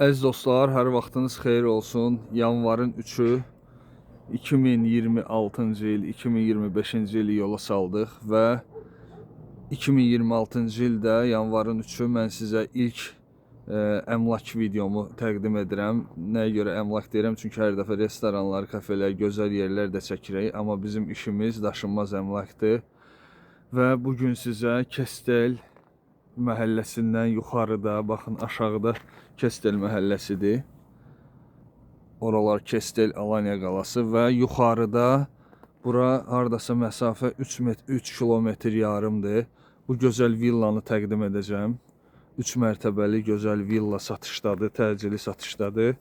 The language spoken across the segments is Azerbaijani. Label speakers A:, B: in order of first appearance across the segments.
A: Əziz dostlar, hər vaxtınız xeyir olsun. Yanvarın 3-ü 2026-cı il, 2025-ci ili yola saldıq və 2026-cı ildə yanvarın 3-ü mən sizə ilk əmlak videomu təqdim edirəm. Nəyə görə əmlak deyirəm? Çünki hər dəfə restoranlar, kafelər, gözəl yerlər də çəkirik, amma bizim işimiz daşınmaz əmlakdır. Və bugün sizə Kestel məhəlləsindən yuxarıda, baxın aşağıda Kestel məhəlləsidir. Oralar Kestel Alanya qalası və yuxarıda bura hardasa məsafə 3 kilometr yarımdır. Bu gözəl villanı təqdim edəcəm. 3 mərtəbəli gözəl villa satışdadır, təcili satışdadır.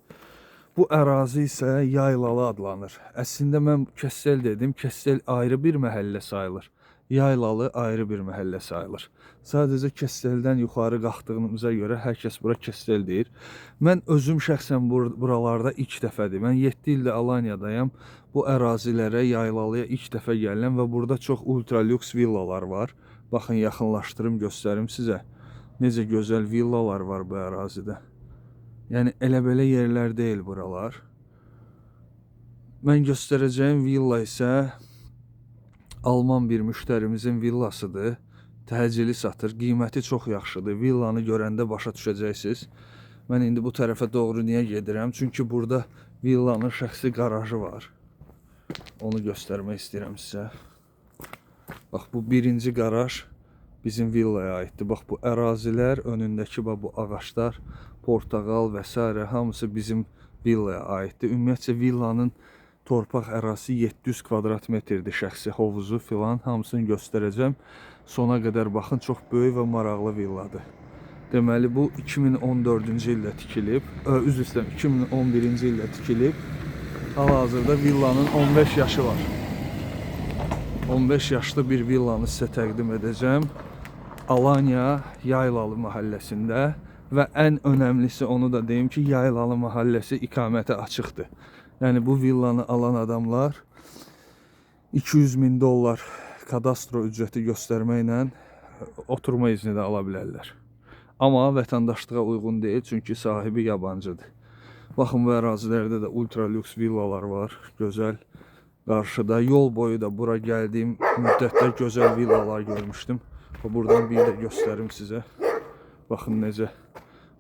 A: Bu ərazi isə Yaylalı adlanır. Əslində mən Kestel dedim. Kestel ayrı bir məhəllə sayılır. Yaylalı ayrı bir məhəllə sayılır. Sadəcə Kesteldən yuxarı qalxdığımıza görə hər kəs bura Kestel deyir. Mən özüm şəxsən buralarda ilk dəfədir. Mən 7 ildir Alanyadayam. Bu ərazilərə, Yaylalıya ilk dəfə gəlirəm və burada çox ultra lüks villalar var. Baxın, yaxınlaşdırım, göstərim sizə. Necə gözəl villalar var bu ərazidə. Yəni elə belə yerlər deyil buralar. Mən göstərəcəyim villa isə Alman bir müştərimizin villasıdır. Təcili satır. Qiyməti çox yaxşıdır. Villanı görəndə başa düşəcəksiniz. Mən indi bu tərəfə doğru niyə gedirəm? Çünki burada villanın şəxsi qarajı var. Onu göstərmək istəyirəm sizə. Bax, bu birinci qaraj bizim villaya aiddir. Bax, bu ərazilər, önündəki bax, bu ağaçlar, portağal və s. hamısı bizim villaya aiddir. Ümumiyyətcə villanın torpaq ərazisi 700 kvadrat metrdir, şəxsi hovuzu filan, hamısını göstərəcəm. Sona qədər baxın, çox böyük və maraqlı villadır. Deməli, bu 2014-cü ildə tikilib, üzr istəyirəm, 2011-ci ildə tikilib. Hal-hazırda villanın 15 yaşı var. 15 yaşlı bir villanı sizə təqdim edəcəm. Alanya Yaylalı məhəlləsində və ən önəmlisi onu da deyim ki, Yaylalı məhəlləsi ikamətə açıqdır. Yəni bu villanı alan adamlar 200.000 dollar kadastro ücreti göstərməklə oturma izni də ala bilərlər. Amma vətəndaşlığa uyğun deyil, çünki sahibi yabancıdır. Baxın, bu ərazilərdə də ultra lüks villalar var, gözəl. Qarşıda yol boyu da bura gəldiyim müddətdə gözəl villalar görmüşdüm. Buradan bir də göstərim sizə. Baxın necə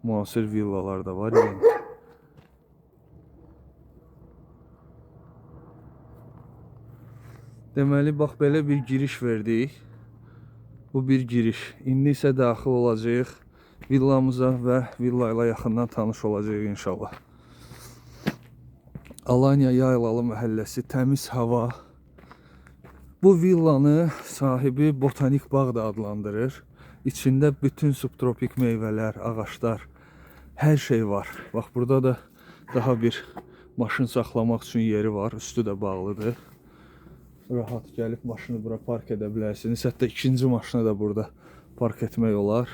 A: müasir villalar da var. Yəni. Deməli, bax belə bir giriş verdik. Bu bir giriş. İndi isə daxil olacağıq villamıza və villa ilə yaxından tanış olacağıq inşallah. Alanya Yaylalı məhəlləsi, təmiz hava. Bu villanı sahibi botanik bağ da adlandırır. İçində bütün subtropik meyvələr, ağaçlar, hər şey var. Bax, burada da daha bir maşın saxlamaq üçün yeri var. Üstü də bağlıdır. Rahat gəlib maşını bura park edə bilərsiniz. Hətta ikinci maşını da burada park etmək olar.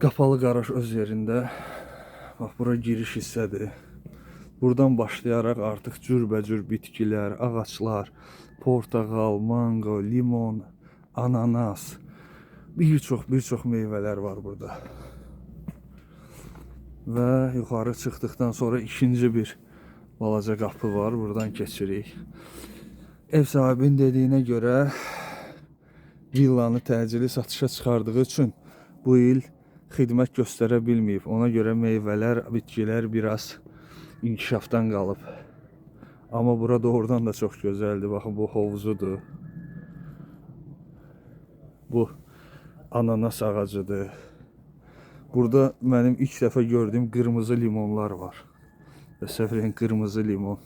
A: Qapalı qaraj öz yerində. Bax, bura giriş hissədir. Buradan başlayaraq artıq cürbəcür bitkilər, ağaçlar, portağal, mango, limon, ananas, bir çox meyvələr var burada. Və yuxarı çıxdıqdan sonra ikinci bir balaca qapı var. Buradan keçirik. Ev sahibinin dediyinə görə villanı təcili satışa çıxardığı üçün bu il xidmət göstərə bilməyib. Ona görə meyvələr, bitkilər biraz inkişafdan qalıb. Amma bura doğrudan da çox gözəldir. Baxın, bu hovuzudur. Bu ananas ağacıdır. Burada mənim ilk dəfə gördüyüm qırmızı limonlar var. Təsəvvürən, qırmızı limon.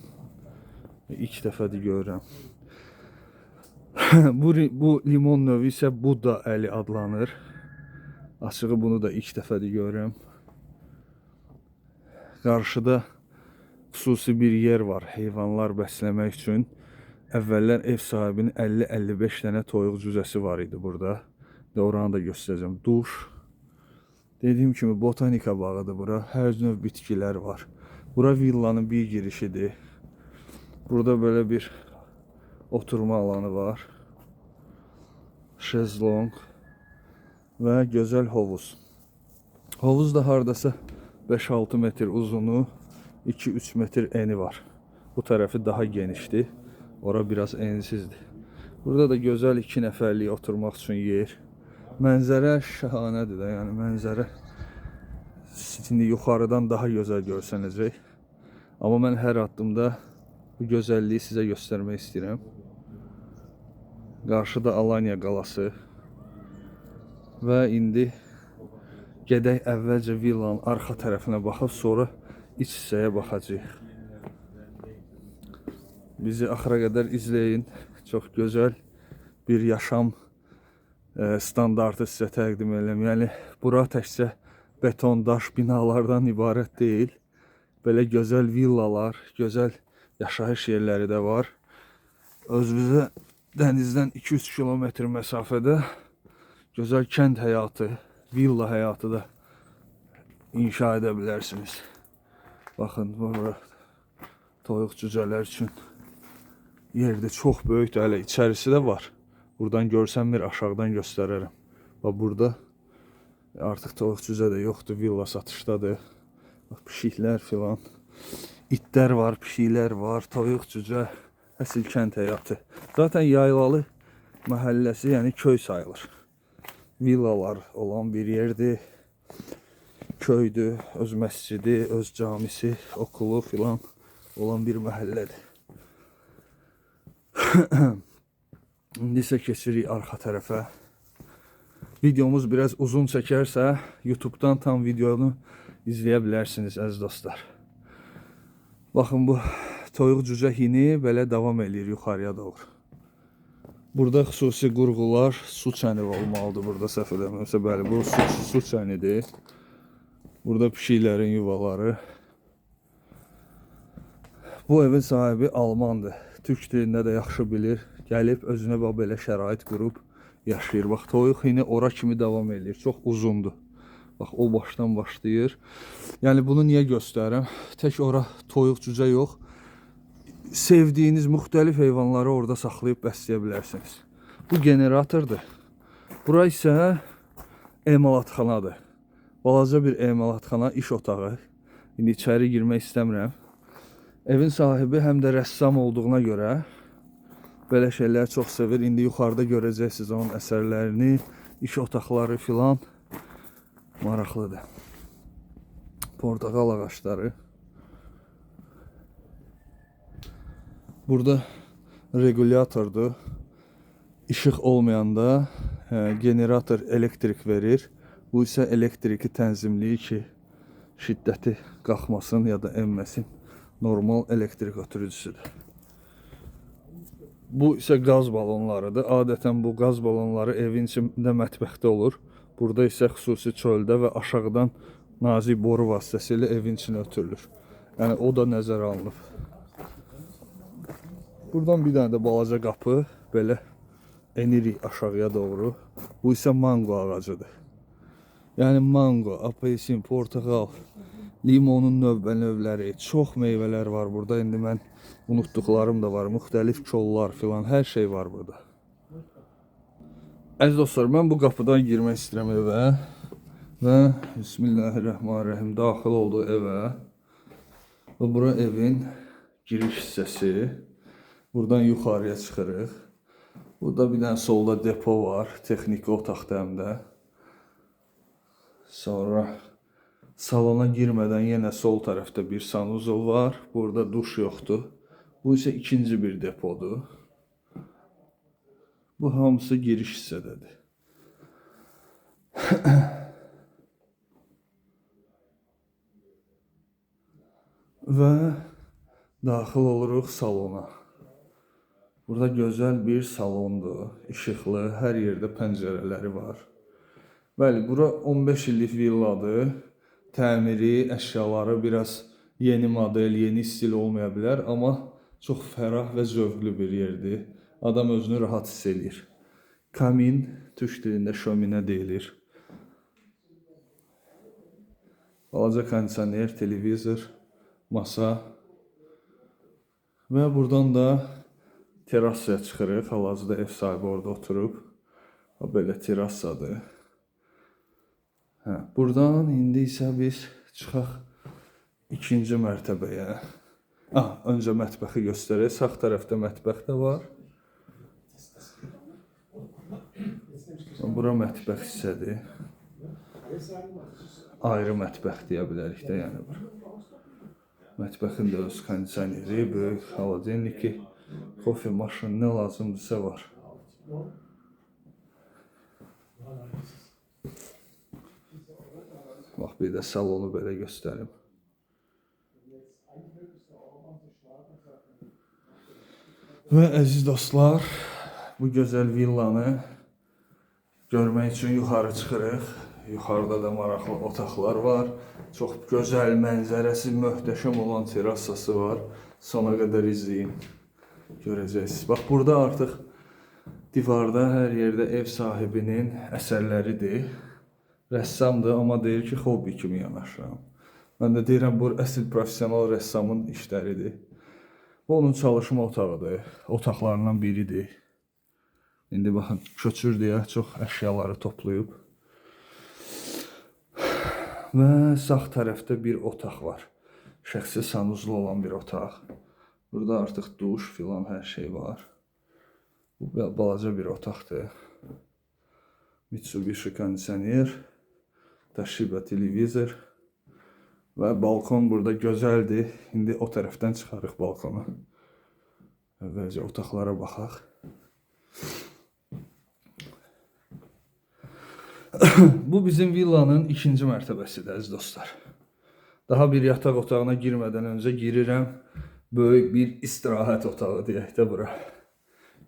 A: İlk dəfədir görürəm. bu limon növü isə Buda əli adlanır. Açığı bunu da ilk dəfədir görürəm. Qarşıda xüsusi bir yer var heyvanlar bəsləmək üçün. Əvvəllər ev sahibinin 50-55 dənə toyuq cüzəsi var idi burada. Oranı da göstərəcəm. Duş. Dediyim kimi botanika bağıdır bura. Hər növ bitkilər var. Bura villanın bir girişidir. Burada belə bir oturma alanı var. Şezlong və gözəl hovuz. Hovuz da hardasa 5-6 metr uzunu, 2-3 metr eni var. Bu tərəfi daha genişdir. Ora biraz ensizdir. Burada da gözəl 2 nəfərlik oturmaq üçün yer. Mənzərə şahanədir də, yəni mənzərə şimdi yuxarıdan daha gözəl görsənəcək. Amma mən hər addımda bu gözəlliyi sizə göstərmək istəyirəm. Qarşıda Alanya qalası. Və indi gedək əvvəlcə villanın arxa tərəfinə baxıb, sonra iç hissəyə baxacağıq. Bizi axıra qədər izləyin. Çox gözəl bir yaşam standartı sizə təqdim edirəm. Yəni bura təkcə beton, daş binalardan ibarət deyil. Belə gözəl villalar, gözəl yaşayış yerləri də var. Özünüzə dənizdən 2-3 kilometr məsafədə gözəl kənd həyatı, villa həyatı da inşa edə bilərsiniz. Baxın, burada toyuq cücələr üçün yerdə çox böyükdür, hələ içərisi də var. Buradan görsənmir, aşağıdan göstərərəm. Bax, burada artıq toyuq cücə də yoxdur, villa satışdadır. Bax, pişiklər filan, itlər var, pişiklər var, toyuq cücə, əsl kənd həyatı. Zaten yaylalı məhəlləsi, yəni köy sayılır. Villalar olan bir yerdir, köydür, öz məscidi, öz camisi, okulu filan olan bir məhəllədir. İndi isə keçirik arxa tərəfə. Videomuz biraz uzun çəkərsə, YouTube'dan tam videonu izləyə bilərsiniz əziz dostlar. Baxın, bu toyuq cücə hini belə davam edir yuxarıya doğru. Burada xüsusi qurğular, su çəni olmalıdır burada, səhv eləmirəmsə. Bəli, bu su çənidir. Burada pişiklərin yuvaları. Bu evin sahibi Almandır. Türk dilində də yaxşı bilir. Gəlib özünə belə şərait qurub yaşayır. Bax, toyuq hini ora kimi davam edir. Çox uzundur. Bax, o başdan başlayır. Yəni bunu niyə göstərirəm? Tək ora toyuq cücə yox. Sevdiyiniz müxtəlif heyvanları orada saxlayıb bəsləyə bilərsiniz. Bu generatordur. Bura isə emalatxanadır. Balaca bir emalatxana, iş otağı. İndi içəri girmək istəmirəm. Evin sahibi həm də rəssam olduğuna görə belə şeylər çox sevir. İndi yuxarıda görəcəksiniz onun əsərlərini, iş otaqları filan. Maraqlıdır. Portakal ağaçları. Burada regulatordur. İşıq olmayanda generator elektrik verir. Bu isə elektriki tənzimləyir ki, şiddəti qalxmasın ya da enməsin. Normal elektrik ötürücüsüdür. Bu isə qaz balonlarıdır. Adətən bu qaz balonları evin içində mətbəxdə olur. Burada isə xüsusi çöldə və aşağıdan nazik boru vasitəsilə evin içinə ötürülür. Yəni o da nəzərə alınıb. Buradan bir dənə də balaca qapı belə enirik aşağıya doğru. Bu isə mango ağacıdır. Yəni mango, apelsin, portakal, limonun növbə-növləri, çox meyvələr var burada. İndi mən unutduqlarım da var. Müxtəlif kollar filan, hər şey var burada. Əziz dostlar, mən bu qapıdan girmək istəyirəm evə. Və Bismillahirrahmanirrahim daxil oldu evə. Və bura evin giriş hissəsi. Buradan yuxarıya çıxırıq. Burada bir dənə solda depo var. Texniki otaqda həm də. Sonra salona girmədən yenə sol tərəfdə bir sanuzol var. Burada duş yoxdur. Bu isə ikinci bir depodur. Bu hamısı giriş hissədədir. Və daxil oluruq salona. Burada gözəl bir salondur. İşıqlı, hər yerdə pəncərələri var. Bəli, bura 15 illik villadır. Təmiri, əşyaları biraz yeni model, yeni stil olmaya bilər, amma çox fərah və zövqlü bir yerdir. Adam özünü rahat hiss edir. Kamin, türk dilində şöminə deyilir. Balaca kondisioner, televizor, masa. Və buradan da terasaya çıxırıq. Hal-hazırda ev sahibi orada oturub. Belə terassadır. Buradan indi isə biz Çıxaq ikinci mərtəbəyə. Öncə mətbəxi göstərək. Sağ tərəfdə mətbəx də var. Bura mətbəx hissədir. Ayrı mətbəx deyə bilərik də, yəni bura. Mətbəxin də öz kondisioneri, böyük xaladelniki, kofe maşını, nə lazımdırsa var. Bax, bir də salonu belə göstərim. Və əziz dostlar, bu gözəl villanı görmək üçün yuxarı çıxırıq. Yuxarıda da maraqlı otaqlar var. Çox gözəl mənzərəsi, möhtəşəm olan terasası var. Sona qədər izləyin, görəcəksiniz. Bax, burada artıq divarda hər yerdə ev sahibinin əsərləridir. Rəssamdır, amma deyir ki, hobbi kimi yanaşıram. Mən də deyirəm, bu əsl profesional rəssamın işləridir. Bu onun çalışma otağıdır, otaqlarından biridir. İndi baxın, köçür deyə çox əşyaları toplayıb. Və sağ tərəfdə bir otaq var. Şəxsi sanuzlu olan bir otaq. Burada artıq duş filan hər şey var. Bu balaca bir otaqdır. Mitsubishi kondisioner, Toshiba televizor və balkon burada gözəldir. İndi o tərəfdən çıxarıq balkonu. Əvvəlcə otaqlara baxaq. Bu bizim villanın ikinci mərtəbəsidir, əziz dostlar. Daha bir yataq otağına girmədən öncə girirəm. Böyük bir istirahət otağı deyək də bura.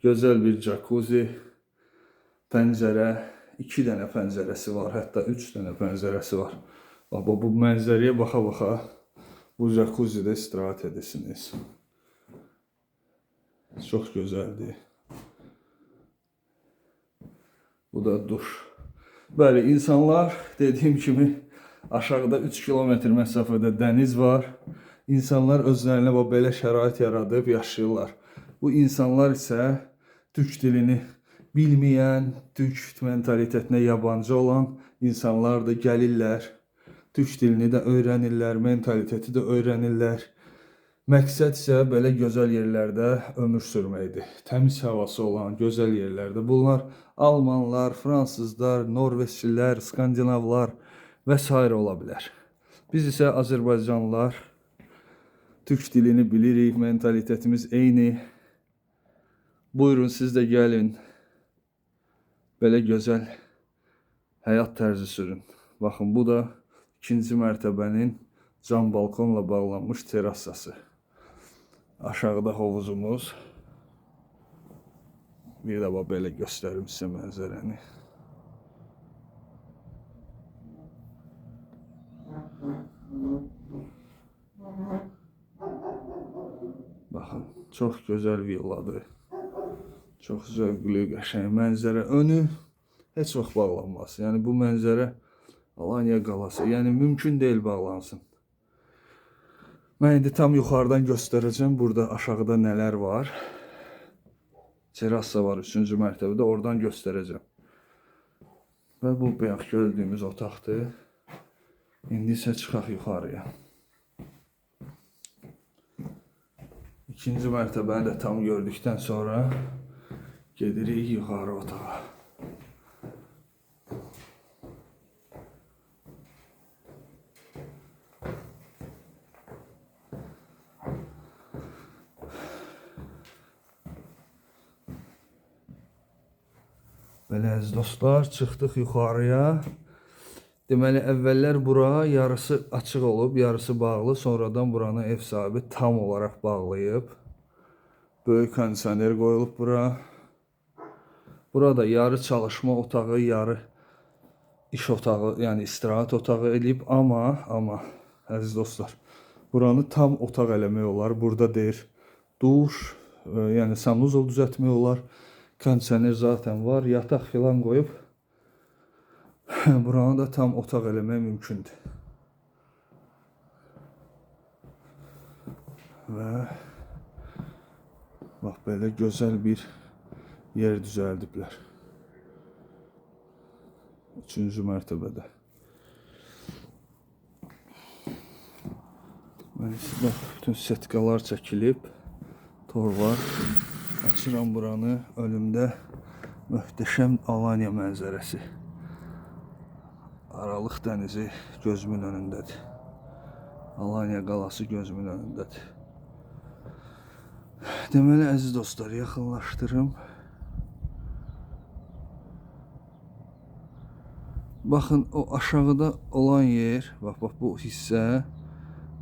A: Gözəl bir jacuzzi, pəncərə, 2 dənə pəncərəsi var, hətta 3 dənə pəncərəsi var. Bu mənzərəyə baxa-baxa bu jacuzzidə istirahət edirsiniz. Çox gözəldir. Bu da duş. Bəli, insanlar dediyim kimi aşağıda 3 kilometr məsafədə dəniz var. İnsanlar özlərinə belə şərait yaradıb yaşayırlar. Bu insanlar isə türk dilini bilməyən, türk mentalitetinə yabancı olan insanlardır, gəlirlər. Türk dilini də öyrənirlər, mentaliteti də öyrənirlər. Məqsəd isə belə gözəl yerlərdə ömür sürməkdir. Təmiz havası olan gözəl yerlərdə. Bunlar Almanlar, Fransızlar, Norveçlilər, Skandinavlar və s. ola bilər. Biz isə Azərbaycanlılar türk dilini bilirik, mentalitetimiz eyni. Buyurun, siz də gəlin. Belə gözəl həyat tərzi sürün. Baxın, bu da ikinci mərtəbənin cam balkonla bağlanmış terasası. Aşağıda hovuzumuz. Bir də belə göstərim sizə mənzərəni. Baxın, çox gözəl villadır. Çox zövqlü, qəşəng mənzərə. Önü heç vaxt bağlanmaz. Yəni bu mənzərə Alanya qalası. Yəni mümkün deyil bağlansın. Mən indi tam yuxarıdan göstərəcəm. Burada aşağıda nələr var. Terasa var 3-cü mərtəbədə. Oradan göstərəcəm. Və bu bayaq gördüyümüz otaqdır. İndi isə çıxaq yuxarıya. İkinci mərtəbəni də tam gördükdən sonra gedirik yuxarı otağa. Belə əziz dostlar, çıxdıq yuxarıya. Deməli, əvvəllər bura yarısı açıq olub, yarısı bağlı. Sonradan buranı ev sahibi tam olaraq bağlayıb. Böyük kondisioner qoyulub bura. Burada yarı çalışma otağı, yarı iş otağı, yəni istirahət otağı eləyib. Amma, əziz dostlar, buranı tam otaq eləmək olar. Burada deyir, duş, yəni sanuzol düzəltmək olar. Kondisioner zaten var, yataq filan qoyub. Buranı da tam otaq eləmək mümkündür. Və bax, belə gözəl bir yer düzəldiblər. 3-cü mərtəbədə. Mən isə bütün setkalar çəkilib, torba. Açıram buranı, önümdə möhtəşəm Alanya mənzərəsi. Aralıq dənizi gözümün önündədir. Alanya qalası gözümün önündədir. Deməli, əziz dostlar, yaxınlaşdırım. Baxın, o aşağıda olan yer, bax bu hissə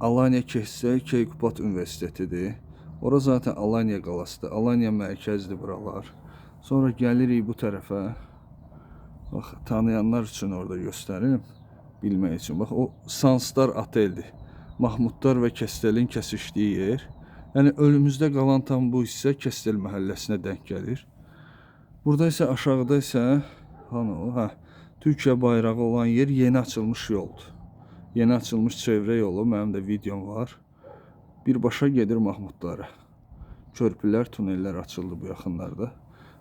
A: Alanya Kehsay Keykubat Universitetidir. Ora zaten Alanya qalasıdır. Alanya mərkəzdir buralar. Sonra gəlirik bu tərəfə. Bax, tanıyanlar üçün orada göstərim, bilmək üçün. Bax, o Sanstar oteldir. Mahmudlar və Kestelin kəsişdiyi yer. Yəni, önümüzdə qalan tam bu hissə Kestel məhəlləsinə denk gəlir. Burada isə aşağıda isə, hanı o, Türkiyə bayrağı olan yer yeni açılmış yoldur. Yeni açılmış çevrə yolu, mənim də videom var. Birbaşa gedir Mahmudlara. Körpülər, tunellər açıldı bu yaxınlarda.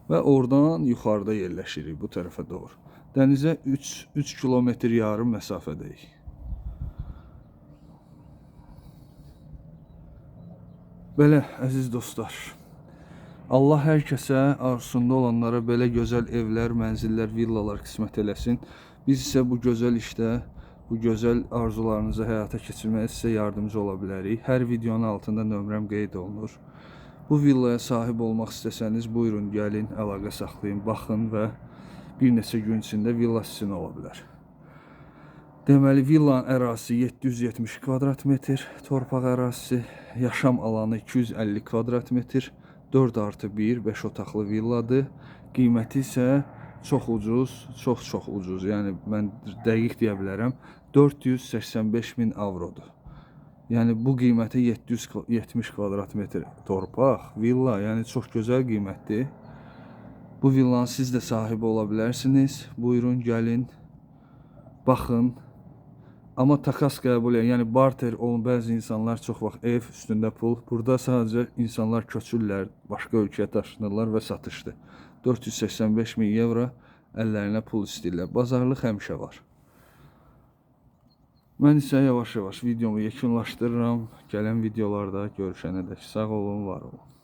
A: Və oradan yuxarıda yerləşirik bu tərəfə doğru. Dənizə 3 kilometr yarım məsafədəyik. Belə, əziz dostlar, Allah hər kəsə arzusunda olanlara belə gözəl evlər, mənzillər, villalar qismət eləsin. Biz isə bu gözəl işdə, bu gözəl arzularınızı həyata keçirməyə sizə yardımcı ola bilərik. Hər videonun altında nömrəm qeyd olunur. Bu villaya sahib olmaq istəsəniz, buyurun, gəlin, əlaqə saxlayın, baxın və bir neçə gün içində villa sizin ola bilər. Deməli, villanın ərazisi 770 kvadrat metr, torpaq ərazisi, yaşam alanı 250 kvadrat metr, 4+1, 5 otaqlı villadır. Qiyməti isə çox ucuz, çox ucuz. Yəni, mən dəqiq deyə bilərəm, 485.000 avrodur. Yəni, bu qiymətə 770 kvadrat metr torpaq, villa, yəni çox gözəl qiymətdir. Bu villanın siz də sahibi ola bilərsiniz. Buyurun, gəlin, baxın. Amma takas qəbul edin, yəni barter olan bəzi insanlar çox vaxt ev üstündə pul. Burada sadəcə insanlar köçürlər, başqa ölkəyə daşınırlar və satışdır. 485.000 evro əllərinə pul istəyirlər. Bazarlıq həmişə var. Mən isə yavaş-yavaş videomu yekunlaşdırıram. Gələn videolarda görüşənədək sağ olun, var olun.